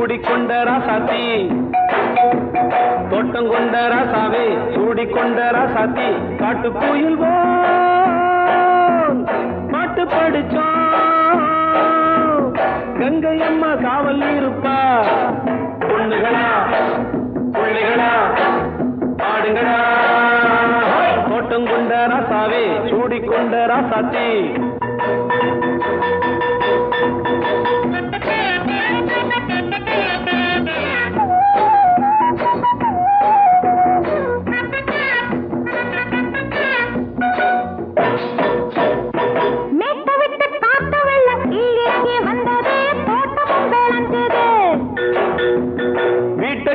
சூடிக்கொண்ட ராசாத்தி தோட்டம் கொண்ட ராசாவே சூடிக்கொண்ட ராசாத்தி காட்டுக்குயில் பாட்டு படிச்சோம் கங்கை அம்மா காவல் இருப்பா பொண்ணுகளா பிள்ளைகளா ஆடுங்களா தோட்டம் கொண்ட ராசாவே சூடிக்கொண்ட ராசாத்தி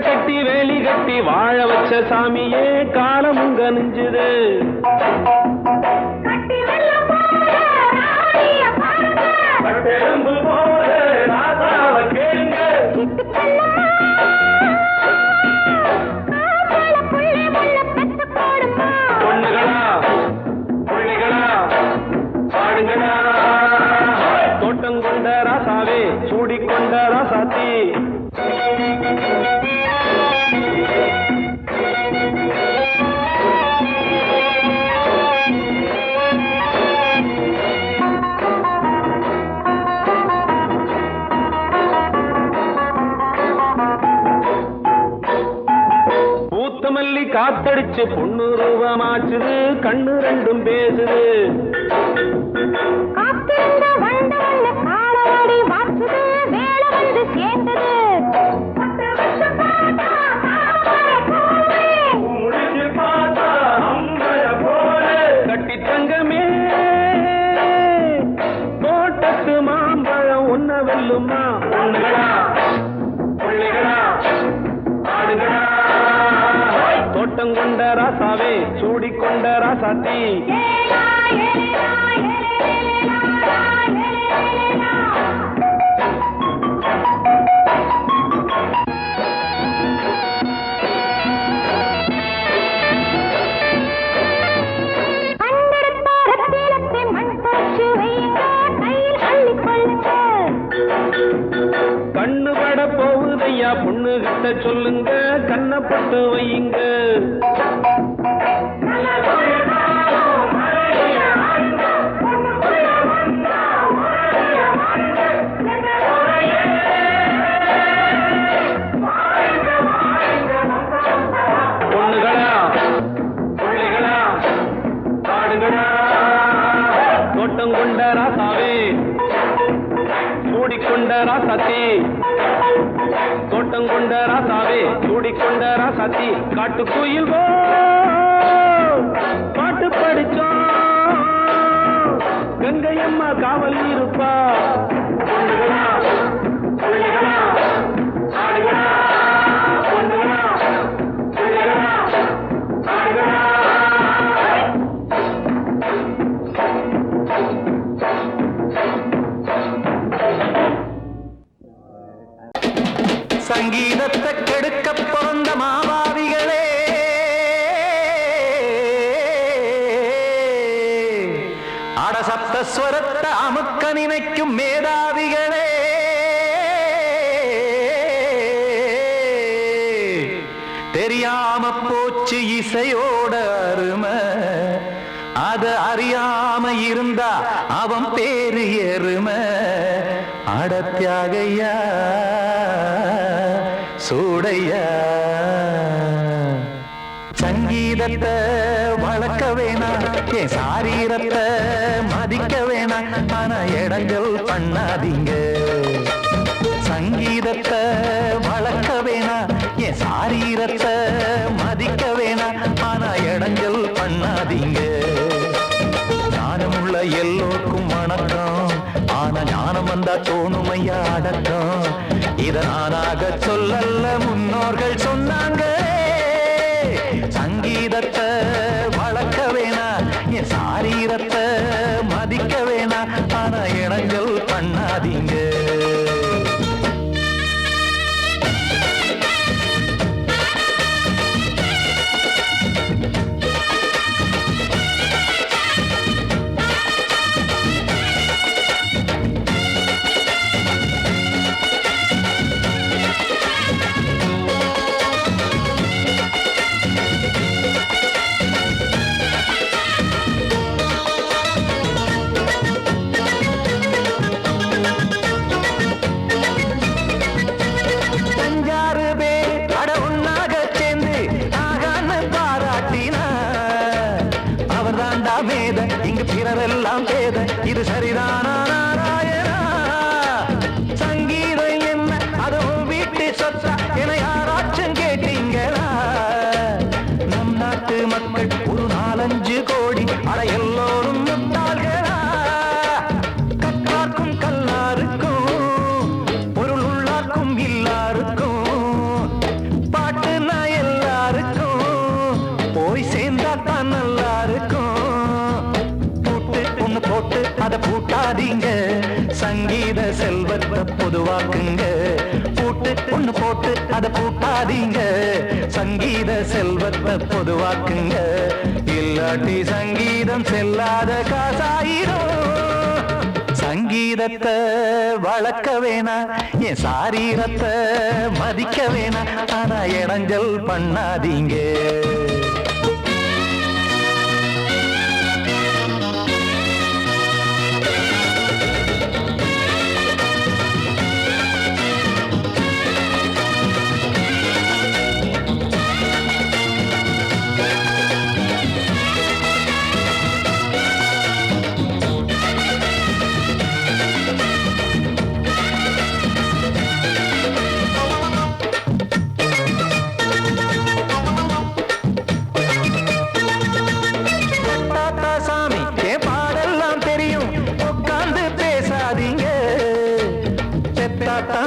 கட்டி வேலி கட்டி வாழ வச்ச சாமியே காலமுங்க நெஞ்சுது பொண்ணுகளா பிள்ளைகளா பாடுங்களா தோட்டம் கொண்ட ராசாவே சூடிக்கொண்ட ராசாத்தி பூத்தமல்லி காத்தடிச்சு பொண்ணு ரூபமாச்சுது கண்ணு ரெண்டும் பேசுது கட்டி தங்கமே தோட்டத்து மாம்பழம் ஒன்ன வெல்லுமா பொண்ணுகளா பிள்ளைகளா ஆடுகளா தோட்டம் கொண்ட ராசாவே சூடிக்கொண்ட ராசாத்தி கண்ணு பட போகுதையா பொண்ணு கிட்ட சொல்லுங்க கண்ணப்பட்டு வையுங்க பொண்ணுகளா பிள்ளைகளா ஆடுகளா தோட்டம் கொண்ட ராசாவே சூடிக்கொண்ட ராசாத்தி தோட்டம் கொண்ட ராசாவே சூடிக்கொண்ட ராசாத்தி காட்டுக்குயில் பாட்டு படிச்சோம் கங்கை அம்மா காவல் இருப்பா பொண்ணுகளா பிள்ளைகளா ஆடுகளா பொண்ணுகளா பிள்ளைகளா ஆடுகளா சங்கீதத்தை கெடுக்க பிறந்த மாபாவிகளே அடசப்தஸ்வரத்தை அமுக்க நினைக்கும் மேதாவிகளே தெரியாம போச்சு இசையோட அருமை அது அறியாம இருந்தா அவன் பேரு எருமை அடத்தியாகையா சூடையா சங்கீதத்தை வளர்க்க வேணாம் என் சாரீரத்தை மதிக்க வேணாம் ஆனா இடங்கள் பண்ணாதீங்க சங்கீதத்தை வளர்க்க வேணாம் என் சாரீரத்தை மதிக்க வேணாம் ஆனா இடங்கள் பண்ணாதீங்க ஞானமுள்ள எல்லோருக்கும் வணக்கம் ஆனா ஞானம் வந்தா தோணுமையா அடக்கம் இத நானாக சொல்லல்ல முன்னோர்கள் சொன்னாங்க சங்கீதத்தை வளர்க்க வேணா என் சாரீரத்தை மதிக்க வேணா ஆனா இனங்கள் பண்ணாதீங்க போட்டு அதை பூட்டாதீங்க. சங்கீத செல்வத்தை பொதுவாக்குங்க, இல்லாட்டி சங்கீதம் செல்லாத காசாயிரும். சங்கீதத்தை வளர்க்க வேணா, என் சாரீரத்தை மதிக்க வேணா, ஆனா இடைஞ்சல் பண்ணாதீங்க.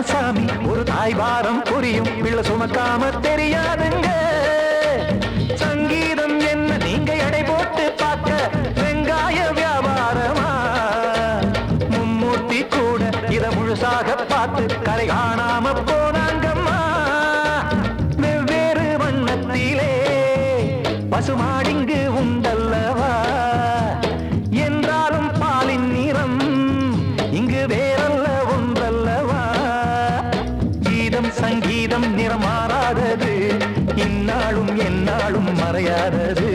சாமி ஒரு தாய் வாரம் புரியும், பிள்ளை சுமக்காம தெரியாதுங்க. சங்கீதம் என்ன நீங்க எடை போட்டு பார்க்க வெங்காய வியாபாரமா? மும்மூர்த்தி கூட இத முழுசாக பார்த்து கரை காணாம போனாங்கம்மா. வெவ்வேறு வண்ணத்திலே பசுமாடிங்கு உண்டல்லவா, என்றாலும் பாலின் நிறம் இங்கு வேறல்ல ஒன்றல்லவா. சங்கீதம் நிறம் மாறாதது, இந்நாளும் எந்நாளும் மறையாதது.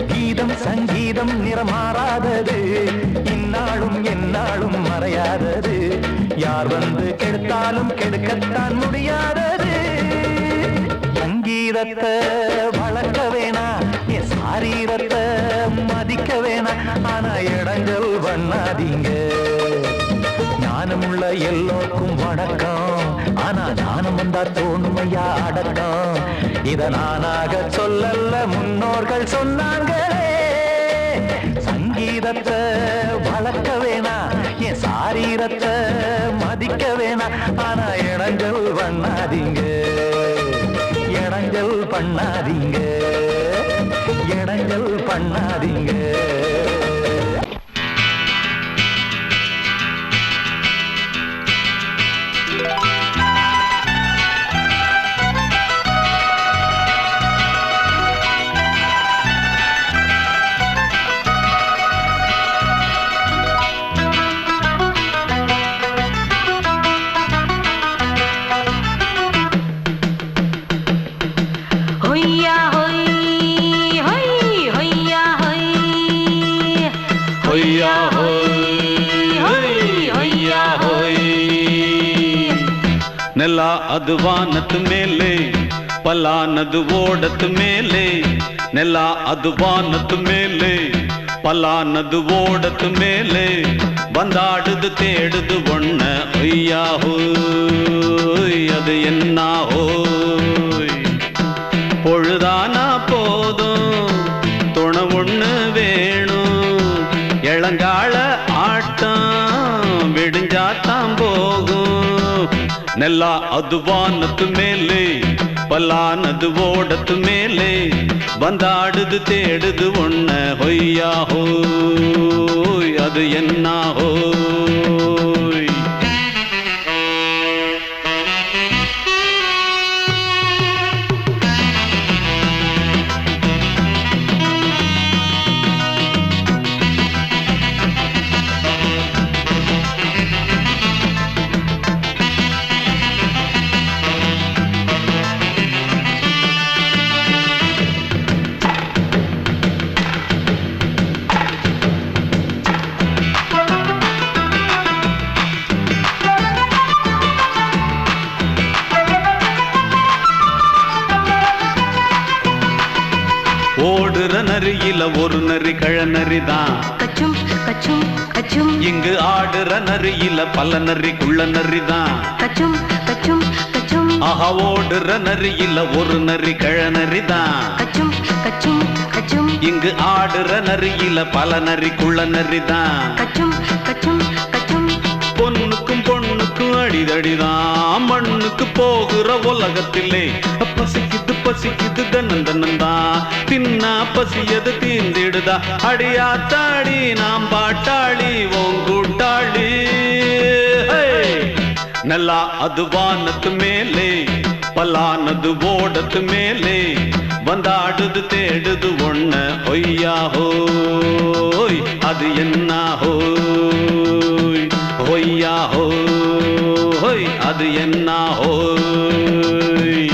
கீதம் சங்கீதம் நிறம் மாறாதது, இந்நாளும் எந்நாளும் மறையாதது. யார் வந்து கெடுத்தாலும் கெடுக்கத்தான் முடியாதது. சங்கீதத்தை வளர்க்க வேணா, என் சாரீரத்தை மதிக்க வேணா, ஆனா இடைஞ்சல் பண்ணாதீங்க. ஞானமுள்ள எல்லோருக்கும் வணக்கம், ஆனா ஞானம் வந்தா தோணுமையா அடக்கம். இத நானாக சொல்லல்ல, முன்னோர்கள் சொன்னாங்களே. சங்கீதத்தை வளர்க்க வேணா, என் சாரீரத்தை மதிக்க வேணா, ஆனா இடைஞ்சல் பண்ணாதீங்க. இடைஞ்சல் பண்ணாதீங்க, இடைஞ்சல் பண்ணாதீங்க. ನೆಲ ಅದು ವಾನದ ಮೇಲೆ, ಪಲಾನದು ಓಡದ ಮೇಲೆ. ನೆಲ ಅದು ವಾನದ ಮೇಲೆ, ಪಲಾನದು ಓಡದ ಮೇಲೆ. ಬಂದಾಡುದು தேடுது ஒண்ண ஒய்யா ஹோய், அது என்ன ஹோய். பொழுதானா போதும் துணை ஒண்ணு வேணும், இளங்கால ஆட்டம் விடிஞ்சாத்தான் போகும். ನೆಲ ಅದು ವಾನದ ಮೇಲೆ, ಪಲಾನದು ಓಡದ ಮೇಲೆ. ಬಂದಾಡುದು தேடுது ஒண்ண ஒய்யா ஹோய், அது என்ன ஹோய். ஓடுற நரியில ஒரு நரி கழநரிதான், கச்சும் கச்சும் கச்சும். இங்கு ஆடுற நரியில பல நரிக்குள்ள நரிதான், கச்சும் கச்சும் கச்சும். ஆஹா ஓடுற நரியில ஒரு நரி கழநரிதான், கச்சும் கச்சும் கச்சும். இங்கு ஆடுற நரியில பல நரிக்குள்ள நரிதான், கச்சும் கச்சும் கச்சும். பொண்ணுக்கும் பொண்ணுக்கும் அடிதடிதான், மண்ணுக்கு போகிற உலகத்திலே. பசிக்குது பசிக்குது தன்னன் தன்னந்தான், தின்னா பசியது தீந்திடுதா. அடியாத்தாடி நாம் பாட்டாளி ஓங்கூட்டாளி. ನೆಲ ಅದು ವಾನದ ಮೇಲೆ, பல்லானது ஓடத்து மேலே வந்தாடுது தேடுது ஒண்ண ஒய்யா ஹோய் அது என்ன ஹோய் ஒய்யா ஹோய் அது என்ன ஹோய்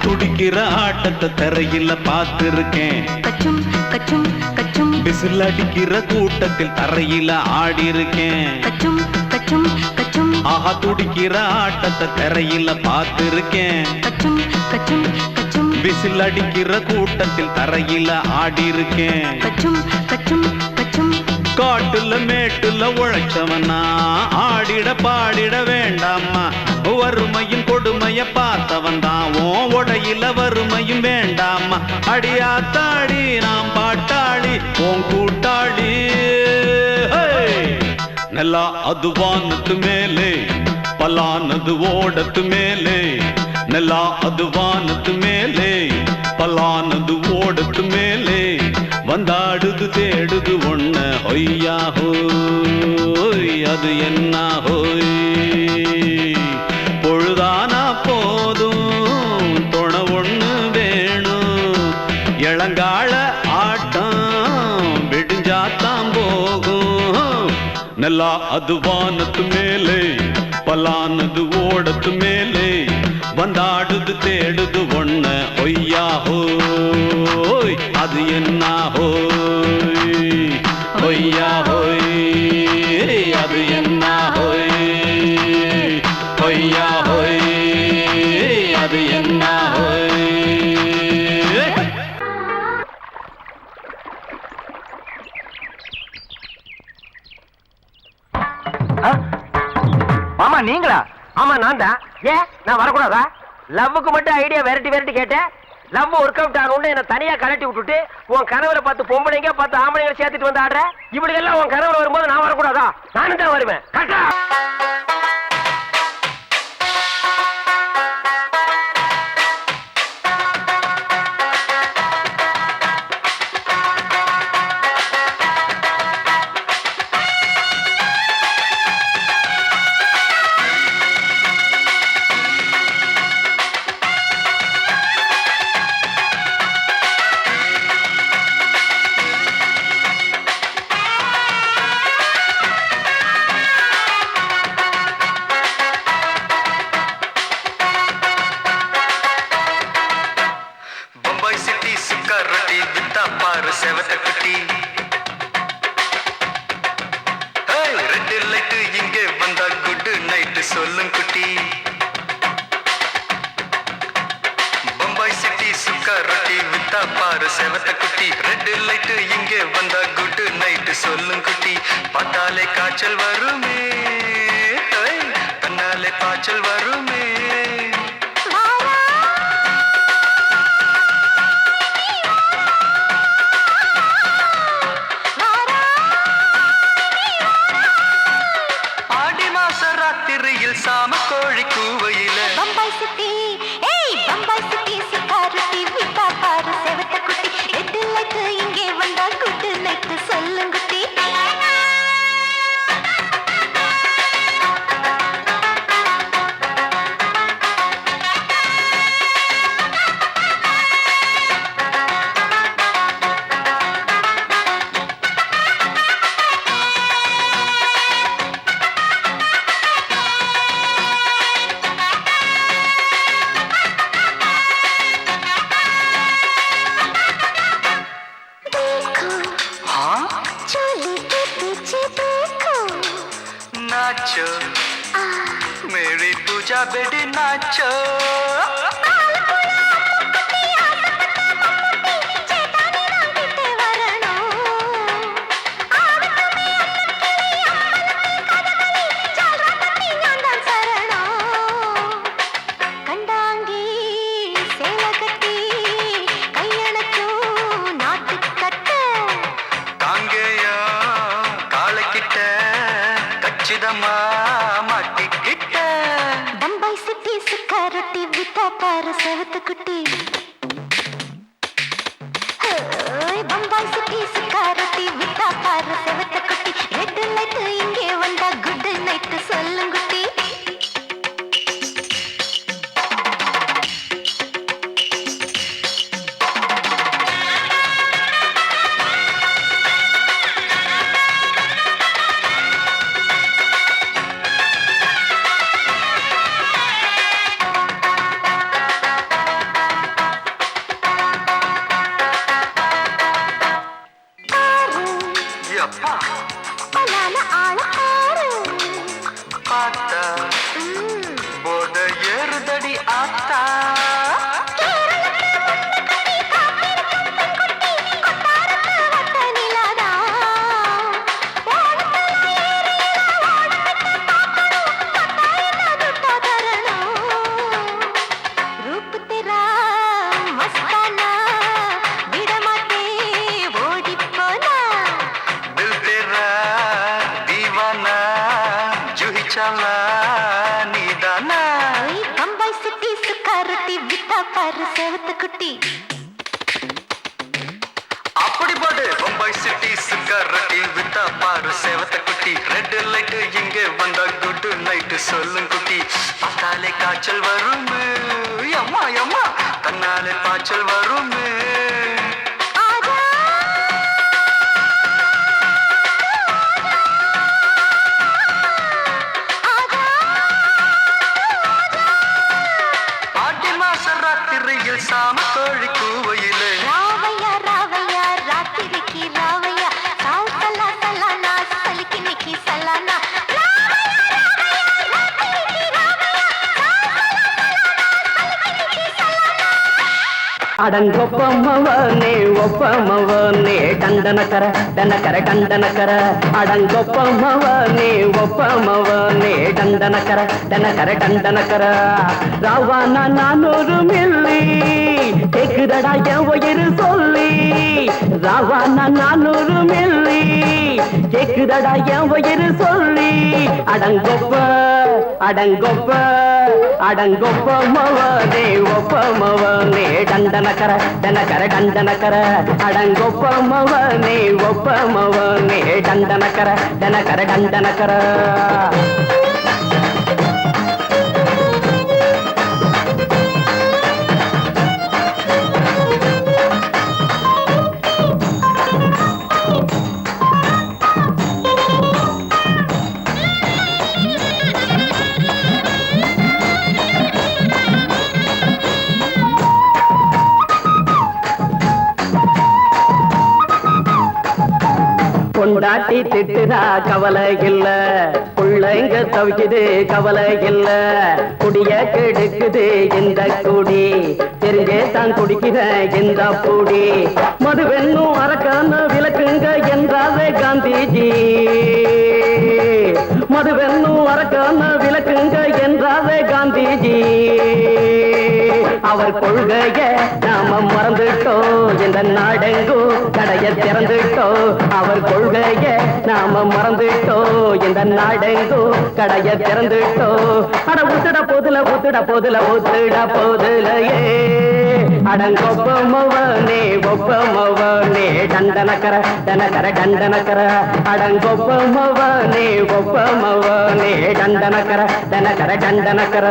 துடிக்கிற ஆட்டத்தை தரையில பார்த்திருக்கேன் கச்சும் கச்சும் கச்சும் விசில் அடிக்கிற கூட்டத்தில் தரையில ஆடி இருக்கேன் கச்சும் கச்சும் கச்சும் ஆஹா துடிக்கிற ஆட்டத்தை தரையில பார்த்திருக்கேன் கச்சும் கச்சும் கச்சும் விசில் அடிக்கிற கூட்டத்தில் தரையில ஆடி இருக்கேன் கச்சும் கச்சும் கச்சும் காட்டுல மேட்டுல உழைச்சவனா ஆடிட பாடிட வேண்டாமா வறுமையும் கொடுமைய பார்த்தவன் தான் உடையில வறுமையும் வேண்டாமா அடியாத்தாடி நாம் பாட்டாளி உன் கூட்டாளி நல்லா அது வானத்து மேலே பல்லானது ஓடத்து மேலே நல்லா அது வானத்து மேலே பல்லானது ஓடத்து மேலே வந்தாடுது தேடுது ஒண்ண ஒய்யா ஹோய் அது என்ன ஹோய் பொழுதானா போதும் துணை ஒண்ணு வேணும் இளங்கால ஆட்டம் விடிஞ்சாத்தான் போகும் நல்லா அது வானத்து மேலே பல்லானது ஓடத்து மேலே வந்தாடுது தேடுது ஒண்ண ஒய்யா ஹோய் அது என்ன ஹோய் ஒய்யா ஹோய் அது என்ன ஹோய் ஒய்யா ஹோய் அது என்ன ஹோய் மாமா நீங்களா? ஆமா நான் தான். ஏன் நான் வரக்கூடாதா? லவ்வுக்கு மட்டும் ஐடியா வெரைட்டி கேட்டேன். லவ் ஒர்க் அவுட் ஆகணும்னு என்ன தனியா கலட்டி விட்டுட்டு உன் கனவுல 10 பொம்பளைங்க 10 ஆம்பளைங்களை சேர்த்துட்டு வந்து ஆடுற. இப்படி எல்லாம் உன் கனவுல வரும்போது நான் வரக்கூடாதா? நானும் தான் வருவேன். கரெக்டா? செவத்த குட்டி ரெட் லைட் இங்கே வந்தா குட் நைட் சொல்லும் குட்டி பம்பாய் சிட்டி சுக்கா ரொட்டி வித்தா பாரு செவத்த குட்டி ரெட் லைட் இங்கே வந்தா குட் நைட் சொல்லும் குட்டி பார்த்தாலே காய்ச்சல் வருமே தன்னாலே பாய்ச்சல் வருமே சாம கோழி கூவையில பம்பாய் சிட்டி பம்பாய் சிட்டி சிக்காரத்தி விட்டா பாரு செவத்த குட்டி ரெட் லைட் இங்கே வந்தா குட் நைட் சொல்லுங்க குட்டி नाचो मेरी पूजा बेटी नाचो என்னம்மா மாட்டிக்கிட்ட பம்பாய் சிட்டி சுக்கா ரொட்டி வித்தா பாரு செவத்து குட்டி பம்பாய் சிட்டி சுக்கா ரொட்டி வித்தா பாரு செவத்து குட்டி ரெட் லைட் இங்கே வந்தா குட் நைட் சொல்லுங்குட்டி பம்பாய் சிட்டி சுக்கா ரொட்டி வித்தா பாரு செவத்து குட்டி அப்படி போடு பம்பாய் சிட்டி சுக்கா ரொட்டி வித்தா பாரு செவத்த குட்டி ரெட் லைட் இங்கே வந்தா குட் நைட் சொல்லும் குட்டி பார்த்தாலே காய்ச்சல் வரும் அம்மா அம்மா தன்னாலே பாய்ச்சல் வரும் சாம கோழி கூவையிலே ராவையா ராவையா ராத்திரிக்கு ராவையா சாவு சல்லா சல்லானா சலிக்கு நிக்கி சல்லானா அடங்கொப்பமவனே ஒப்பமவனே டண்டனக்கர டனக்கர டண்டனக்கர அடங்கொப்பமவனே ஒப்பமவனே டண்டனக்கர டனக்கர டண்டனக்கர ராவானா 400 மில்லி கேக்குதடா என் உயிர் சொல்லி ராவானா 400 மில்லி கேக்குதடா என் உயிர் சொல்லி அடங்கொப்ப அடங்கொப்ப அடங்கொப்பமவனே ஒப்பமவனே டண்டனக்கர டனக்கர டண்டனக்கர அடங்கொப்பமவனே ஒப்பமவனே டண்டனக்கர டனக்கர டண்டனக்கர கொண்டாட்டி திட்டுதா கவலை இல்ல புள்ளைங்க தவிக்குது கவலை இல்ல குடிய கெடுக்குது இந்த குடி தெரிஞ்சே தான் குடிக்கிற இந்த பூடி மதுவென்னும் அரக்கான விளக்குங்க என்றாவே காந்திஜி மதுவென்னும் அரக்கான விளக்குங்க என்றாவே காந்திஜி அவர் கொள்கைய நாம மறந்துட்டோம் இந்த நாடெங்கும் கடைய திறந்துட்டோம் அவர் கொள்கைய நாம மறந்துட்டோம் இந்த நாடெங்கும் கடைய திறந்துட்டோம் அட ஊத்துட போதுல ஊத்துட போதுல ஊத்துட போதுலையே அடங்கொப்பமவனே ஒப்பமவனே டண்டனக்கர டனக்கர டண்டனக்கர அடங்கொப்பமவனே ஒப்பமவனே டண்டனக்கர டனக்கர டண்டனக்கர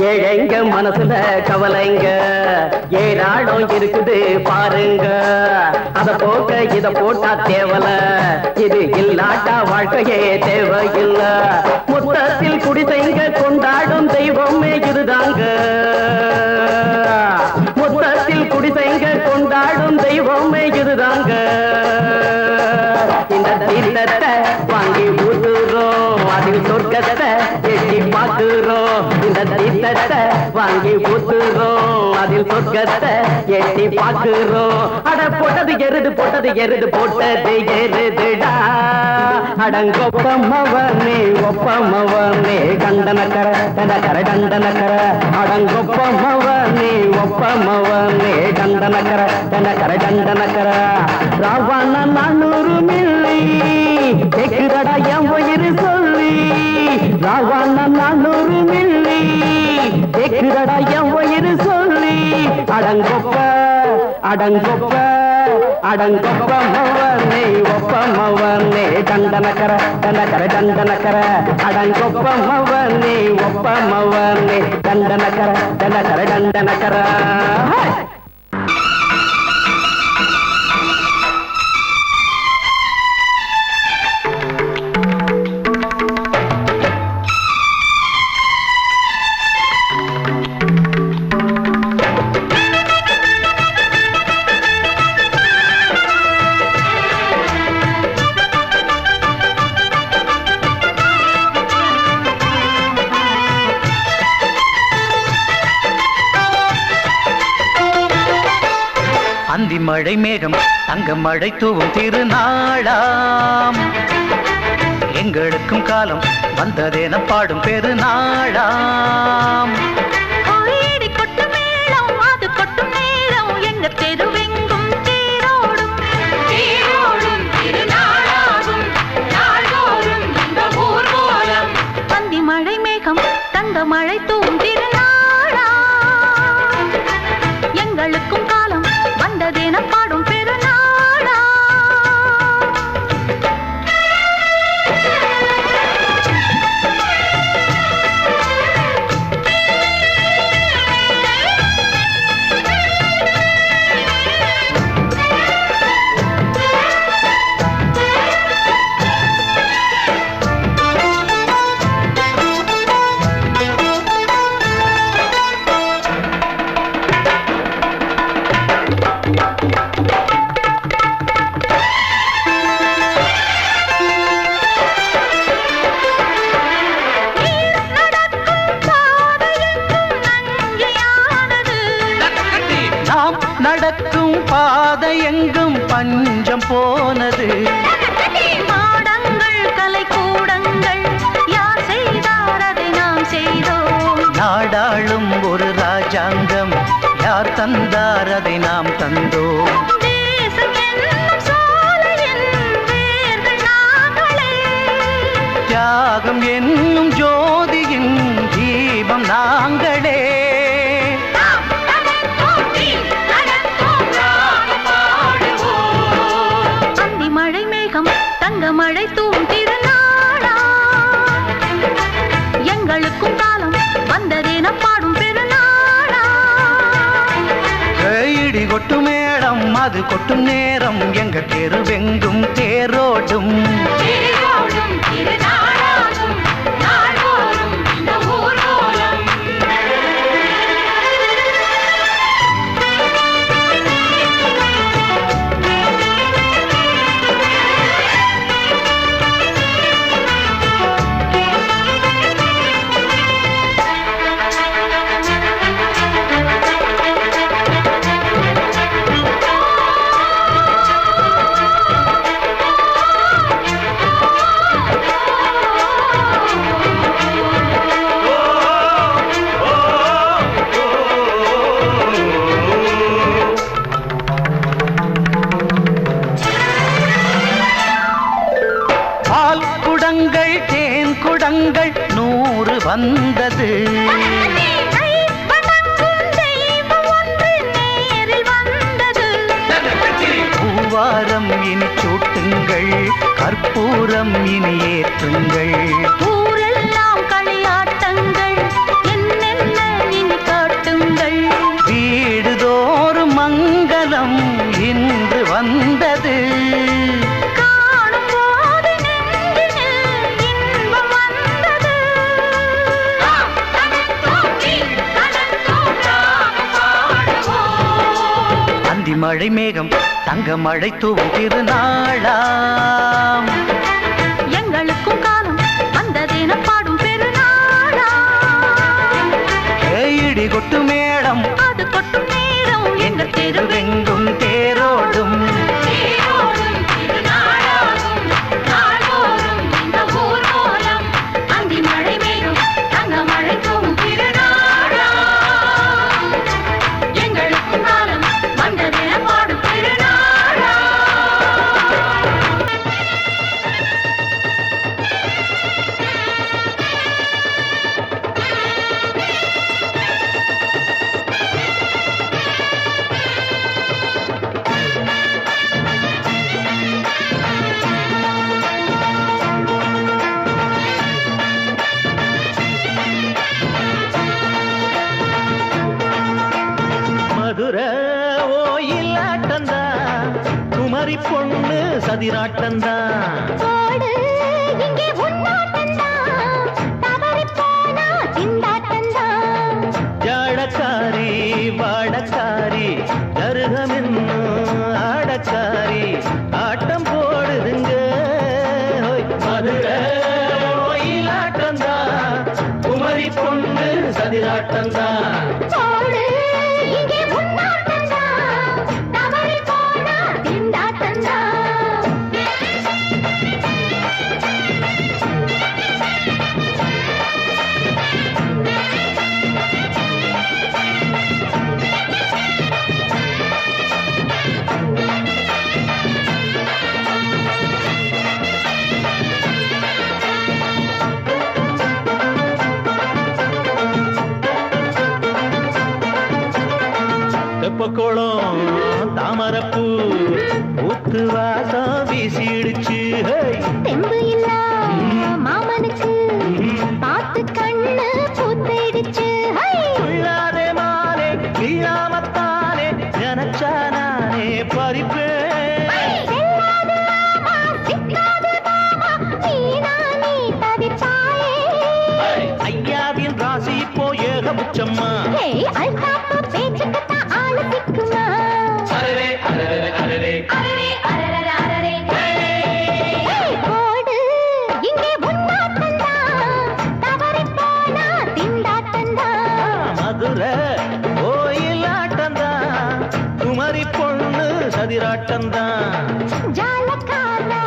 ஏழைங்க மனசுல கவலைங்க ஏராளம் இருக்குது பாருங்க அத போக்க இத போட்டா தேவல இது இல்லாட்டா வாழ்க்கையே தேவையில்ல மொத்தத்தில் குடிசைங்க கொண்டாடும் தெய்வமே இதுதாங்க மொத்தத்தில் குடிசைங்க கொண்டாடும் தெய்வமே இதுதாங்க இந்த தீர்த்தத்தை வாங்கி ஊத்துறோம் அதில் அதில் சொர்க்கத்தை எட்டி பார்க்கிறோம். அட போட்டது எருது போட்டது எருதுடா. அடங்கொப்பமவனே ஒப்பமவனே கண்டனக்கர தனக்கர டண்டனக்கர. அடங்கொப்பமவனே ஒப்பமவனே கண்டனக்கர தனக்கர டண்டனக்கர. ராவண 400 மில்லி கேக்குதடா என் உயிர் சொல்லி. ராவண 400 மில்லி கேக்குதடா என் உயிர் சொல்லி. அடங்கொப்ப அடங்கொப்ப அடங்கொப்பமவனே ஒப்பமவனே டண்டனக்கர தனக்கர டண்டனக்கர. அடங்கொப்பமவனே ஒப்பமவனே டண்டனக்கர தனக்கர டண்டனக்கர. அந்தி மழை மேகம் தங்க மழை தூவும் திருநாளாம். எங்களுக்கும் காலம் வந்ததென பாடும் பெருநாளாம். கொட்டும் மேளம் அது கொட்டும் நேரம் எங்க தெருவெங்கும் தேரோடும் திருநாளாகும் நாள்தோறும் இந்த ஊர்வலம். அந்தி மழை மேகம் தங்க மழை தூவும் திருநாளா. எங்களுக்கும் காலம் வந்ததென பாடும் பெருநாளா. நடக்கும் பாதை எங்கும் பஞ்சம் போனது. மாடங்கள் கலை கூடங்கள் யார் செய்தார் அதை நாம் செய்தோம். நாடாளும் ஒரு ராஜாங்கம் யார் தந்தார் அதை நாம் தந்தோம். தேசம் என்னும் சோலையின் வேர்கள் நாங்களே. தியாகம் என்னும் ஜோதியின் தீபம் நாங்களே. மழை மேகம் தங்க மழை தூவும் திருநாளா. எங்களுக்கும் காலம் வந்ததென பாடும் பெருநாளா. இடி கொட்டும் மேடம் அது கொட்டும் நேரம் எங்க தெருவெங்கும் தேரோடும் திருநாளாகும் நாள்தோறும் இந்த ஊர்வலம். குடங்கள் 100 வந்தது. பூவாரம் இனி சூட்டுங்கள் கற்பூரம் இனி ஏற்றுங்கள். ஊரெல்லாம் களியாட்டங்கள் என்னென்ன இனி காட்டுங்கள். வீடுதோறும் மங்களம் இன்று வந்தது. மழை மேகம் தங்க மழை தூவும் திருநாளாம். எங்களுக்கும் காலம் வந்ததென பாடும் பெருநாளா. இடி கொட்டு மேடம் அது கொட்டும் மதுரை ஓயிலாட்டந்தான் குமரி பொண்ணு சதிராட்டந்தான் போடு இங்கே உன்னாட்டந்தான் தவறி போனா திண்டாட்டந்தான் ஜாடக்காரி வாடக்காரி கருகமென்னு ஆடக்காரி ஆட்டம் போடுதுங்க மதுரை ஓயிலாட்டந்தான் குமரி பொண்ணு சதிராட்டந்தான் போடு இங்கே உன்னாட்டந்தான் தவறி போனா திண்டாட்டந்தான் தெப்பக்குளம் தாமரப்பூ ஊத்து வாசம் வீசிடுச்சு தெம்பு இல்ல மாமனுக்கு பார்த்து கண்ணு பூத்திடுச்சு உள்ளாதே மாலே இல்லாமத்தானே நினைச்சா நானே பறிப்பேன் ஐயாவின் ராசி இப்போ ஏகபுச்சம்மா மதுரை ஓயிலாட்டந்தான் குமரி பொண்ணு சதிராட்டந்தான் ஜாலக்காரா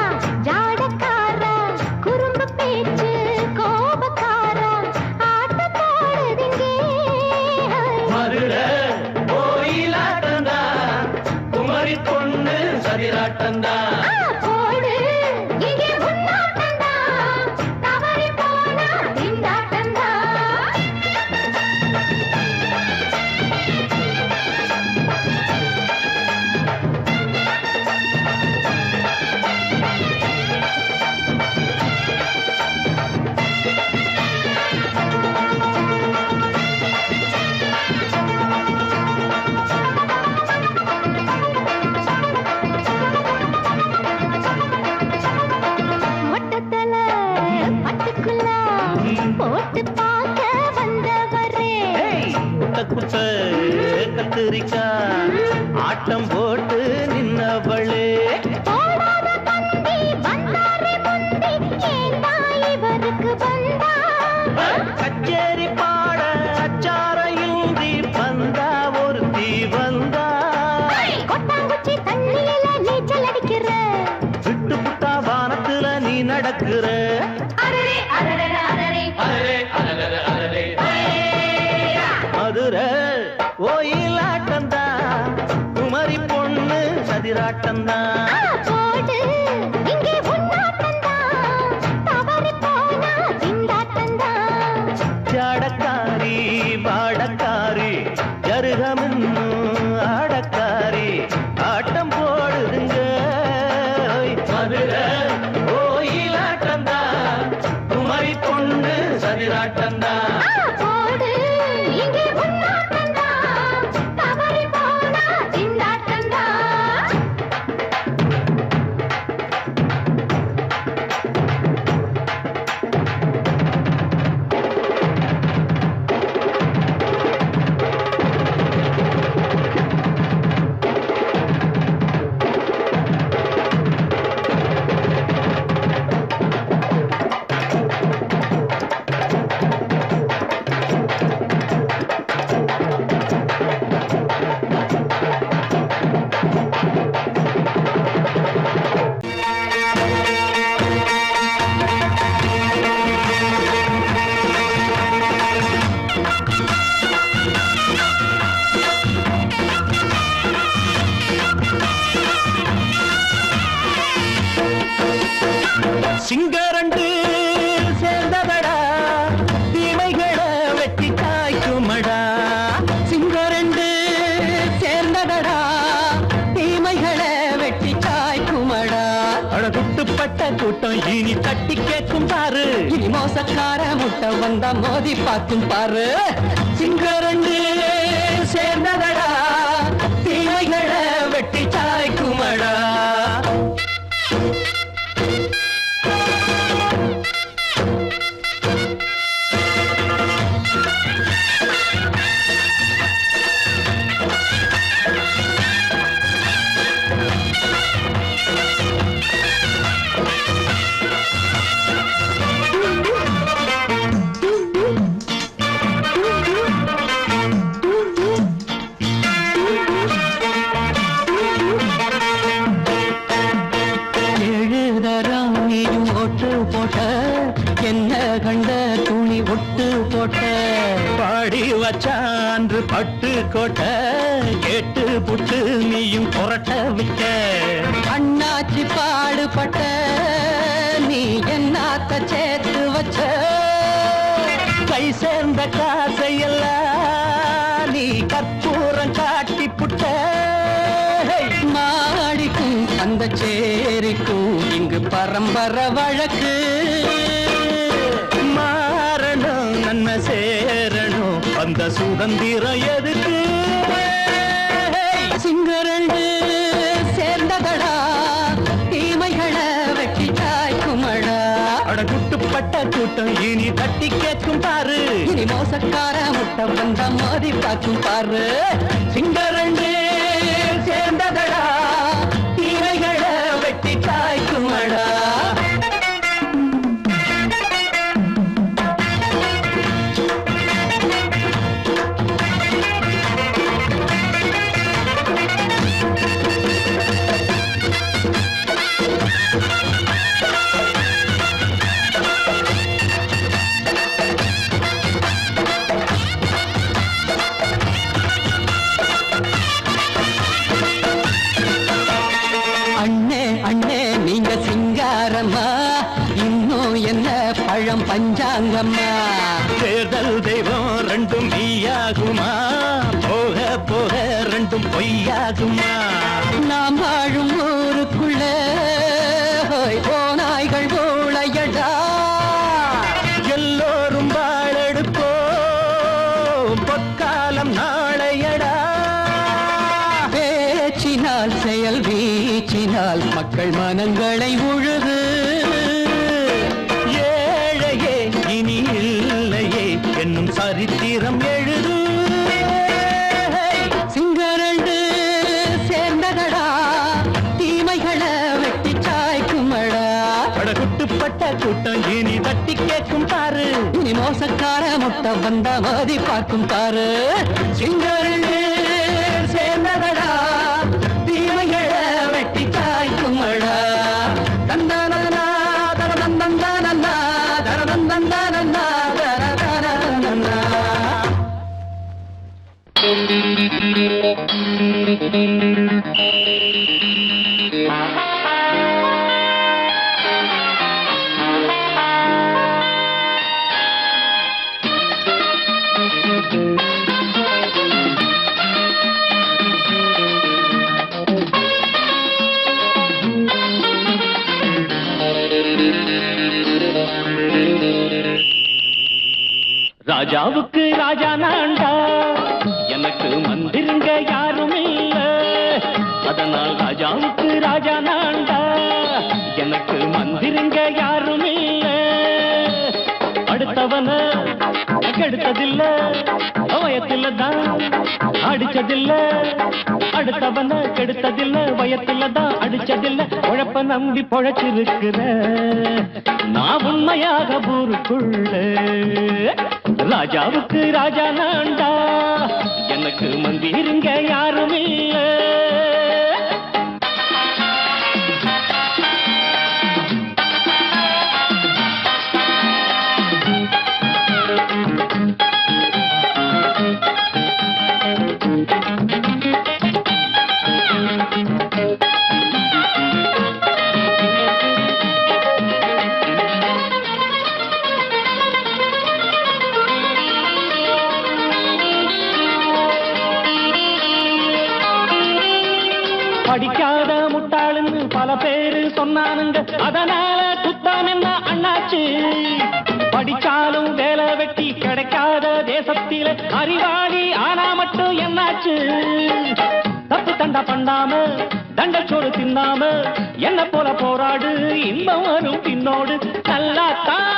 ஜாடக்காரா குறும்பு பேச்சு கோபக்காரா ஆட்ட போடுதிங்கே மதுரை ஓயிலாட்டந்தான் குமரி பொண்ணு சதிராட்டந்தான் போடு இங்கே உன்னாட்டந்தான் தவறி போனா திண்டாட்டந்தான் மொட்டத்தல பட்டுக்குள்ள போட்டு பார்க்க வந்தவரே குத்த கத்திரிக்கா ஆட்டம் போட்டு நின்னவளே போடாத தந்தி வந்தாரே முந்தி ஏண்டா இவருக்கு வந்தா கச்சேரி பாட அச்சார இந்தி வந்தா ஒருத்தி வந்தா கொட்டாங்குச்சி தண்ணியில நீச்சல் அடிக்கிற விட்டு புட்டா வானத்துல நீ நடக்கிற அரரே அரரே அரரே மதுரை ஓயிலாட்டந்தான் குமரி பொண்ணு சதிராட்டந்தான் போடு இங்கே உன்னாட்டந்தான் தவறி போனா திண்டாட்டந்தான் ஜாடக்காரி வாடக்காரி ஜருகமென்னு ஆடக்காரி ஆட்டம் போடுதுங்க மதுரை ஓயிலாட்டந்தான் குமரி பொண்ணு சதிராட்டந்தான் போடு இங்கே உன்னாட்டந்தான் தவறி போனா திண்டாட்டந்தான் சிங்கரண்டு சேர்ந்ததடா தீமைகளை வெட்டி காய்க்குமடா சிங்கரண்டு சேர்ந்ததடா தீமைகளை வெட்டி காய்க்குமடா அழகுட்டுப்பட்ட கூட்டம் இனி தட்டி கேட்கும் பாரு இனி மோசக்கார முட்டை வந்தா மோதி பார்க்கும் பாரு சிங்கரண்டு சேர்ந்ததடா பட்டு கோட்டை கேட்டு புட்டு நீயும் புரட்ட விட்ட அண்ணாச்சி பாடுபட்ட நீ என்னாத்த சேர்த்து வச்ச கை சேர்ந்த காசையெல்லாம் நீ கற்பூரம் காட்டி புட்ட மாடிக்கும் அந்த சேரிக்கும் இங்கு பரம்பரை வழக்கு மாறணும் நன்மை சேரணும் அந்த சுதந்திரம் எதுக்கு சிங்கரண்டு சேர்ந்ததடா தீமைகளை வெட்டி காய்க்குமடா அடகுட்டுப்பட்ட கூட்டம் இனி தட்டி கேட்கும் பாரு இனி மோசக்கார முட்டை வந்த மோதி பார்க்கும் பாரு சிங்கரண்டு சேர்ந்ததடா தீமைகளை வெட்டி காய்க்குமடா அண்ணே அண்ணே நீங்க சிங்காரம்மா இன்னும் என்ன பழம் பஞ்சாங்கம்மா தேர்தல் தெய்வம் ரெண்டும் மெய்யாகுமா போக போக ரெண்டும் பொய்யாகுமா நாம் வாழும் ஊருக்குள்ள போனாய்கள் ஊழையடா எல்லோரும் வாழெடுப்போ பொற்காலம் நாளையடா பேச்சினால் செயல் வீச்சினால் மக்கள் மனங்களை உழுது ஏழையே இனி இல்லையே என்னும் சரித்திரம் எழுது சிங்கரண்டு சேர்ந்ததடா தீமைகளை வெட்டி சாய்க்குமடா படகுட்டுப்பட்ட கூட்டம் இனி தட்டி கேட்கும் பாரு இனி மோசக்கார முட்டை வந்த மோதி பார்க்கும் பாரு சிங்கரண்டு சேர்ந்ததடா தீமைகளை வெட்டி காய்க்குமடா தந்தானா தரதந்தந்தானா தரதந்தந்தானா தரதந்தந்தானா ராஜாவுக்கு ராஜா நான்டா எனக்கு மந்திருங்க யாரும் இல்ல அதனால் ராஜாவுக்கு ராஜா நான்டா எனக்கு மந்திருங்க யாரும் இல்ல அடுத்தவன கெடுத்ததில்ல வயத்துல தான் அடிச்சதில்ல அடுத்தவன கெடுத்ததில்ல வயத்துல தான் அடிச்சதில்ல உழப்ப நம்பி பொழைச்சிருக்கிற நான் உண்மையாக ஊருக்குள்ள ராஜாவுக்கு ராஜா நான்டா எனக்கு மந்திருங்க யாரும் இல்ல படிக்காத முட்டாளுன்னு பல பேரு சொன்னானுங்க அதனால குத்தாம் என்ன அண்ணாச்சு படிச்சாலும் வேலை வெட்டி கிடைக்காத தேசத்தில அறிவாளி ஆனா மட்டும் என்னாச்சு தப்பு தண்டா பண்ணாம தண்டச்சோறு தின்னாம என்ன போல போராடு இன்பம் வரும் பின்னோடு நல்லாத்தான்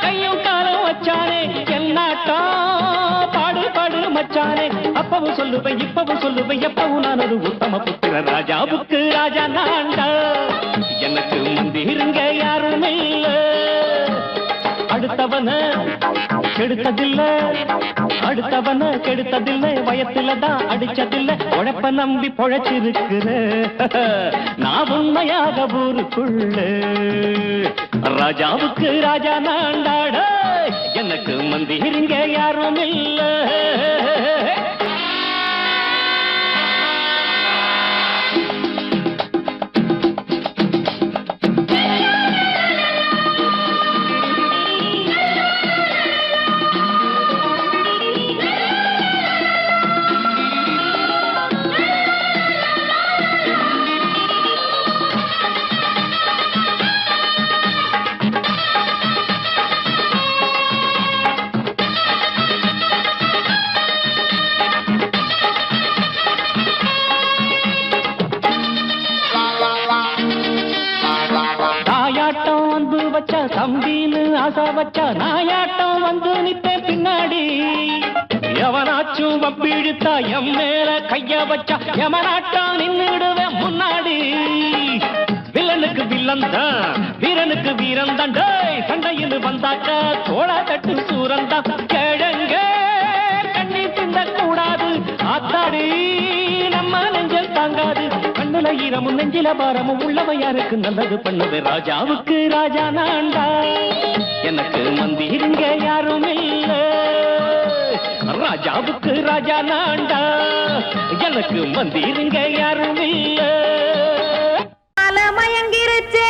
கையும் காலம் வச்சானே என்னாட்டா பாடு பாடு மச்சானே அப்பவும் சொல்லுவேன் இப்பவும் சொல்லுவேன் எப்பவும் நான் ஒரு உத்தம புத்திர ராஜாவுக்கு ராஜா நான்டா எனக்கு மந்திருங்க யாரும் இல்ல அடுத்தவன கெடுத்ததில்ல அடுத்தவன கெடுத்ததில்ல வயத்துல தான் அடிச்சதில்ல உழைப்ப நம்பி பொழைச்சிருக்கிற நான் உண்மையாக ஊருக்குள்ள ராஜாவுக்கு ராஜா நான்டாட எனக்கு மந்திருங்க யாரும் இல்ல வச்சா தம்பின்னு ஆசா வச்சா நாயாட்டம் வந்து நிப்பேன் பின்னாடி எவனாச்சும் வப்பிழுத்தா எம் மேல கைய வச்சா எவனாட்டம் நின்னுடுவேன் முன்னாடி வில்லனுக்கு வில்லன் தான் வீரனுக்கு வீரன் தான் சண்டையில் வந்தாக்க தோள தட்டு சூரன் தான் கிழங்க கண்ணி திந்த கூடாது ஆத்தாடி நம்ம நெஞ்சல் தாங்காது கண்ணுல ஈரமும் நெஞ்சில பாரமும் உள்ளவ யாருக்கு நல்லது பண்ணுது ராஜாவுக்கு ராஜா நான்டா எனக்கு மந்திருங்க யாரும் இல்ல ராஜாவுக்கு ராஜா நான்டா எனக்கு மந்திருங்க யாரும் இல்ல மயங்கிருச்சே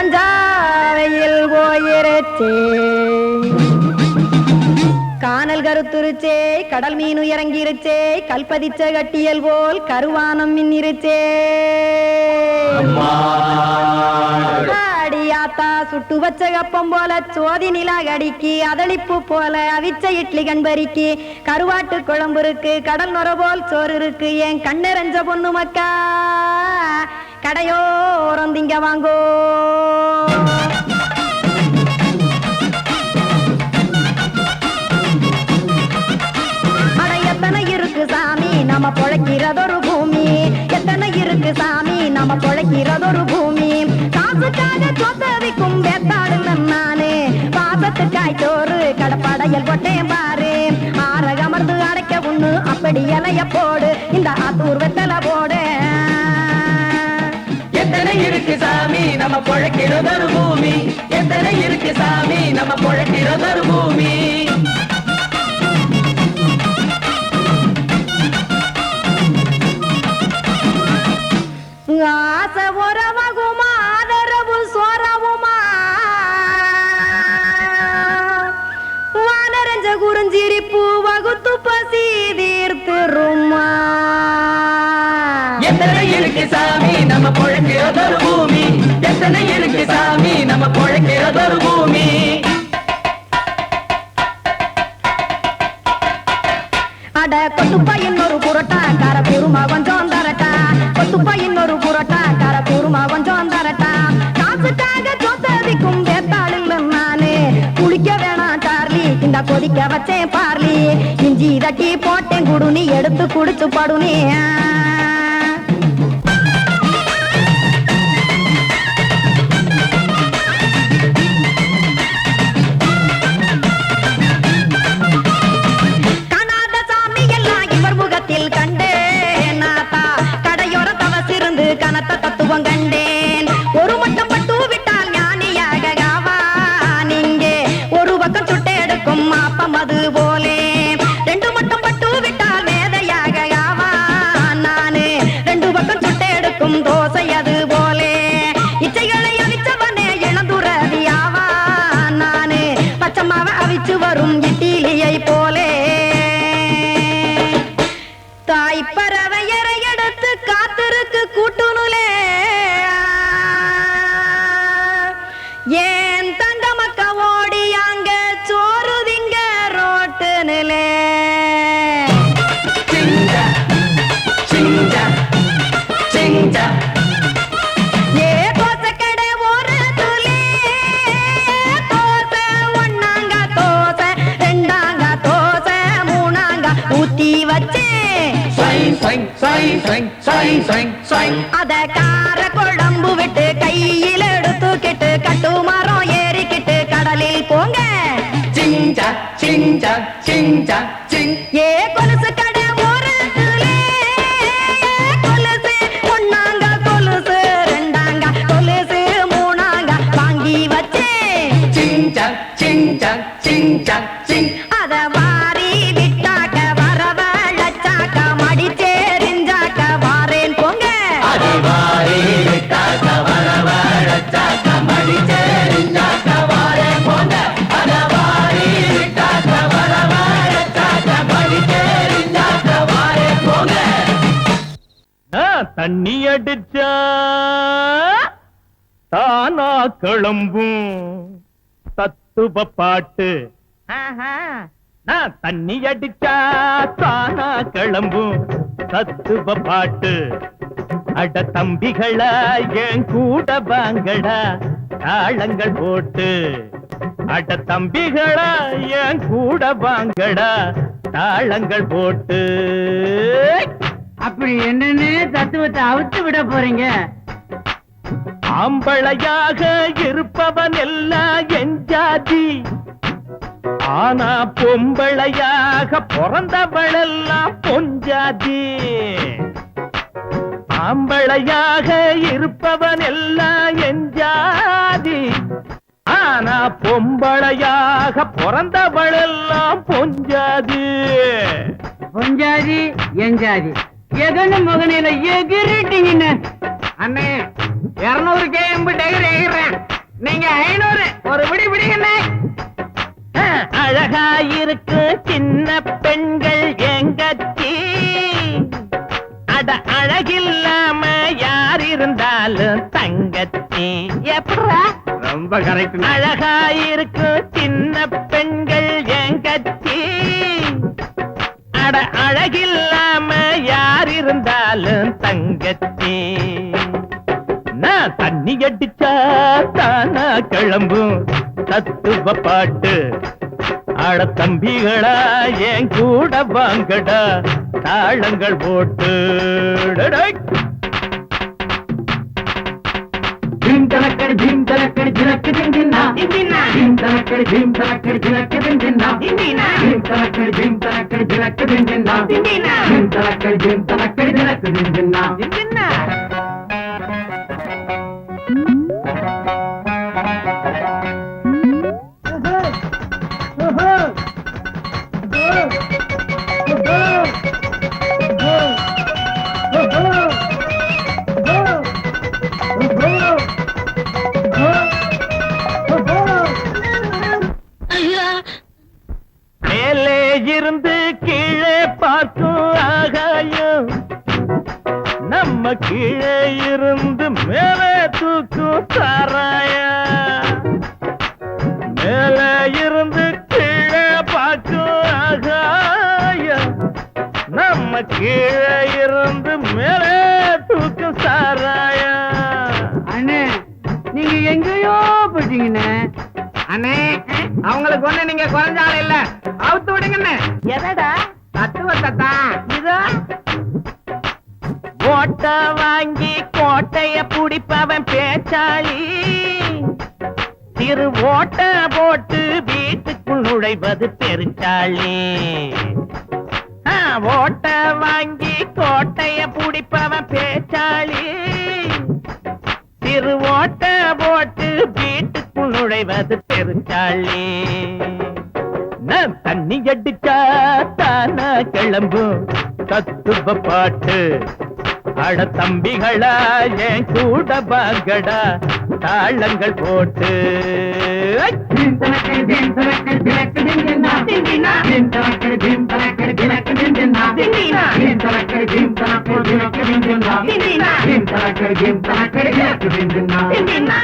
மஞ்சாவையில் போயிருச்சே கானல் கருத்துருச்சே கடல் மீன் இறங்கிருச்சே கல்பதிச்ச கட்டியல் போல் கருவானம் மின்னிருச்சே ஆடியாத்தா சுட்டு வச்ச கப்பம் போல சோதி நிலா கடிக்கு அதளிப்பு போல அவிச்ச இட்லி கண்பறிக்கு கருவாட்டு குழம்பு இருக்கு கடல் நொர போல் சோறு இருக்கு என் கண்ணெரஞ்ச பொண்ணு மக்கா கடையோரம் திங்க வாங்கோ எத்தனை இருக்கு சாமி நம்ம பொழைக்கிறதொரு பூமி எத்தனை இருக்கு சாமி நம்ம பொழைக்கிறதொரு பூமி காசுக்காக சொத்தவிக்கும் வேத்தாடு நானே பாசத்துக்காய் சோறு கடப்படையல் போட்டேன் பாரு ஆரகமர்ந்து அடைக்க ஒண்ணு அப்படி இலைய போடு இந்த ஆத்தூர் வெத்தலை போடு எத்தனை இருக்கு சாமி நம்ம பொழைக்கிறதொரு பூமி எத்தனை இருக்கு சாமி நம்ம பொழைக்கிறதொரு பூமி ஆசை உறவகுமா ஆதரவு சோறவுமா வானரஞ்ச குறிஞ்சிரிப்பு வகுத்து பசி தீர்த்துருமா எத்தனை இருக்கு சாமி நம்ம பொழைக்கிறதொரு பூமி எத்தனை இருக்கு சாமி நம்ம பொழைக்கிறதொரு பூமி அட கொத்துப்பா இன்னொரு புரோட்டா கார குருமா கொஞ்சம் தரட்டா கொத்துப்பா இன்னொரு புரோட்டா கார குருமா கொஞ்சம் தரட்டா காசுக்காக சொத்ததிக்கும் வேத்தாளில் நானு குளிக்க வேணாம் சார்லி இந்த கொதிக்க வச்சேன் பார்லி இஞ்சி தட்டி போட்டேன் குடுனி எடுத்து குடிச்சு படுனி கண்டேன் ஒரு மட்டம் பட்டு விட்டால் ஞானியாக நீங்கே ஒரு பக்கம் சுட்டு எடுக்கும் மாப்பம் அது போலே ரெண்டு மட்டம் பட்டு விட்டால் மேதையாக நானு ரெண்டு பக்கம் சுட்டு எடுக்கும் தோசை அது போலே இச்சைகளை அவிச்சவனே இளந்துறவியாவா நானு பச்சமாவ அவிச்சு வரும் இட்டிலியை போலே தாய் பறவையரை எடுத்து காத்திருக்கு கூட்டுனுலே ஏன் தங்க மக்க ஓடி அங்க சோறுதிங்க ரோட்டு நிலே ஏ தோசை கடை ஒரு துளி தோசை ஒன்னாங்க தோசை ரெண்டாங்க தோசை மூணாங்க ஊத்தி வச்சே அத கார குழம்பு விட்டு கையில் எடுத்துக்கிட்டு கட்டு மரம் ஏறிக்கிட்டு கடலில் போங்க ஏ கொலுசு கடை ஒரு கொலுசு ஒன்னாங்க கொலுசு ரெண்டாங்க கொலுசு மூணாங்க வாங்கி வச்சே அத வாரி விட்டாக்க வரவழைச்சாக்க மடிச்சேரிஞ்சாக்க வாரேன் போங்க தண்ணி அடிச்சா தானா கிளம்பும் தத்துவ பாட்டு நான் தண்ணி அடிச்சா தானா கிளம்பும் தத்துவ பாட்டு அட தம்பிகளா என் கூட வாங்கடா தாளங்கள் போட்டு. அட தம்பிகளா என் கூட வாங்கடா தாளங்கள் போட்டு. அப்படி என்னன்னு தத்துவத்தை அவுத்து விட போறீங்க? ஆம்பளையாக இருப்பவன் எல்லாம் என் ஜாதி, ஆனா பொம்பளையாக பிறந்தவளெல்லாம் பொஞ்சாதி. ஆம்பளையாக இருப்பவன் எல்லாம் என் ஜாதி, ஆனா பொம்பளையாக பிறந்தவளெல்லாம் பொஞ்சாதி. பொஞ்சாதி எஞ்சாதி எதன்னு முகனையில எகிரிட்டீங்கன்னு. அண்ணே 200 கேம்பு டெகர் எகிறேன், நீங்க 500 ஒரு விடி விடுங்கண்ணே. அழகாயிருக்கு சின்ன பெண்கள் எங்கச்சி, அட அழகில்லாம யார் இருந்தாலும் தங்கச்சி. எப்படா ரொம்ப கரெக்ட். அழகாயிருக்கு சின்ன பெண்கள் எங்கச்சி, அட அழகில்லாம யார் இருந்தாலும் தங்கச்சி. நான் தண்ணி அடிச்சா தானா கிளம்பும் தத்துவ பாட்டு. அட தம்பிகளா என் கூட வாங்கடா தாளங்கள் போட்டு. ஜிம் தலக்கடி ஜிம் தலக்கடி ஜிலக்கு திந்தினா ஜிம் தலக்கடி ஜிம் தலக்கடி ஜிலக்கு திந்தினா ஜிம் தலக்கடி ஜிம் தலக்கடி ஜிலக்கு திந்தினா ஜிம் தலக்கடி ஜிம் தலக்கடி ஜிலக்கு திந்தினா. மேலே இருந்து கீழே பார்க்கும் ஆகாயம், நம்ம கீழே இருந்து மேலே தூக்கும் சாராயா. மேலே இருந்து கீழே பார்க்கும் ஆகாயம், நம்ம கீழே இருந்து மேலே தூக்கும் சாராயா. அண்ணே நீங்க எங்கேயோ போயிட்டீங்கண்ணே. அண்ணே அவங்களுக்கு ஒண்ணு நீங்க குறைஞ்சாலும் இல்ல, அவுத்து விடுங்கண்ணே. எதடா தத்துவத்தை தான் இதோ. ஓட்ட வாங்கி கோட்டைய புடிப்பவன் பேச்சாளி, சிறு ஓட்ட போட்டு வீட்டுக்குள் நுழைவது பெருச்சாளி. ஓட்ட வாங்கி கோட்டைய புடிப்பவன் பேச்சாளி, சிறு ஓட்ட போட்டு வீட்டுக்குள் நுழைவது பெருச்சாளி. நான் தண்ணி அடிச்சா தானா கிளம்பும் தத்துவ பாட்டு. அட தம்பிகளா என் கூட வாங்கடா தாளங்கள் போட்டு. ஜிம் தலக்கடி ஜிம் தலக்கடி ஜிலக்கு திந்தினா ஜிம் தலக்கடி ஜிம் தலக்கடி ஜிலக்கு திந்தினா ஜிம் தலக்கடி ஜிம் தலக்கடி ஜிலக்கு திந்தினா ஜிம் தலக்கடி ஜிம் தலக்கடி ஜிலக்கு திந்தினா.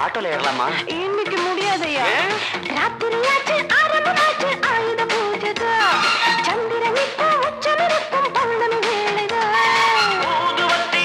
ஆட்டோல ஏறலாமா? இன்னைக்கு முடியாதையா, ராத்திரியாச்சு ஆரம்பமாச்சு ஆயுத பூஜைதா, சந்திரன் இப்போ உச்சமிருக்கும் பௌர்ணமி வேளைதா. ஊதுவத்தி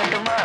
பார்க்கட்டுமா